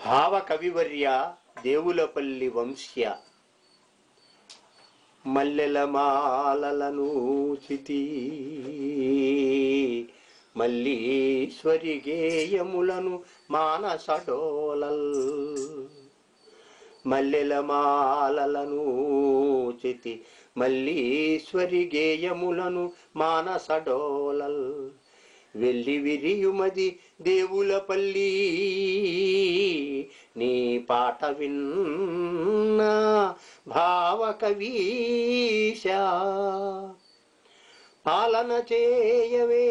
భావ కవివర్య దేవులపల్లి వంశ్య మల్లెల మాలలను చితి మల్లీశ్వరి గేయములను మానసడోలల్ మల్లెల మాలలను చితి మల్లీశ్వరి గేయములను మానసడోలల్ వెళ్ళి విరియుమది దేవులపల్లి నీ పాట విన్నా భావకవీశ పాలన చేయవే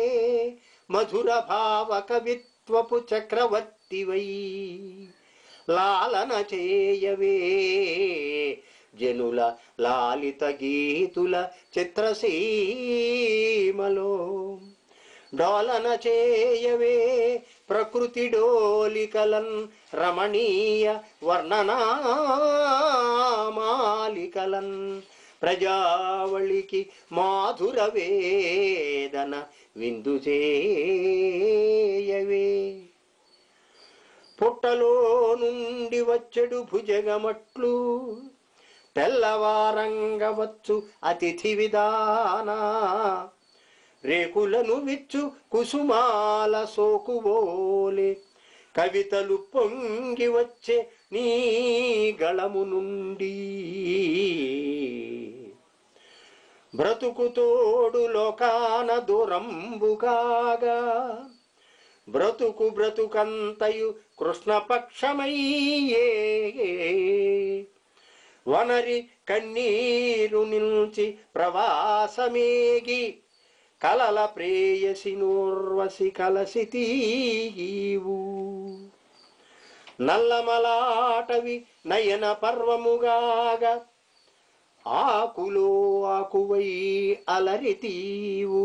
మధుర భావ కవిత్వపు చక్రవర్తివై లాలన చేయవే జనుల లాలిత గీతుల చిత్రసీమలో డోలన చేయవే ప్రకృతి డోలికలన్ రమణీయ వర్ణనామాలికలన్ ప్రజావళికి మాధుర వేదన విందు చేయవే పుట్టలో నుండి వచ్చెడు భుజగమట్లు తెల్లవారంగవచ్చు అతిథి విధానా రేకులను విచ్చు కుసుమాల సోకువోలే కవితలు పొంగి వచ్చే నీ గళము నుండి బ్రతుకు తోడు లోకాన దూరంబుగాగా బ్రతుకు బ్రతుకంతయు కృష్ణపక్షమయ్యే వనరి కన్నీరు నిల్చి ప్రవాసమేగి కలల ప్రేయసి నూర్వసి కలసితీవు నల్లమలాటవి నయన పర్వముగాగా ఆకులో ఆకువై అలరితీవు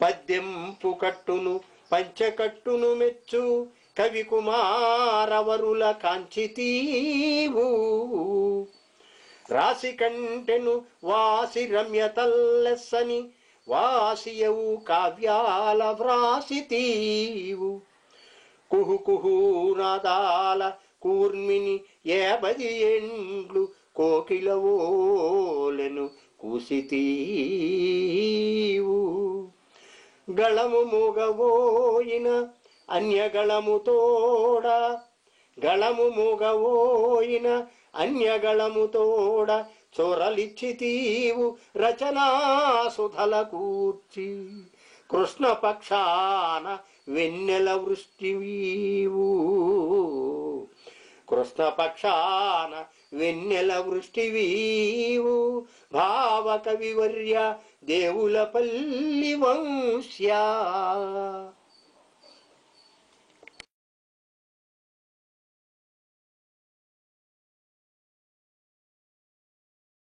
పద్యంపు కట్టును పంచకట్టును మెచ్చు కవి కుమారవరుల కాంచితీవు రాశి కంటెను వాసి రమ్యతల్లెస్సని వాసియవు కావ్యాల వ్రాసితీవు కుహు కుహు నాదాల కూర్మిని 50 ఏండ్లు కోకిలవోలెను కూసితీవు గళము మూగవోయిన అన్యగళము తోడ గళము మూగవోయిన అన్యగళము తోడ చొరలిచ్చితీవు రచనా సుధల కూర్చి కృష్ణపక్షాన వెన్నెల వృష్టివీవు కృష్ణపక్షాన వెన్నెల వృష్టివీవు భావ కవివర్య దేవులపల్లి వంశ్య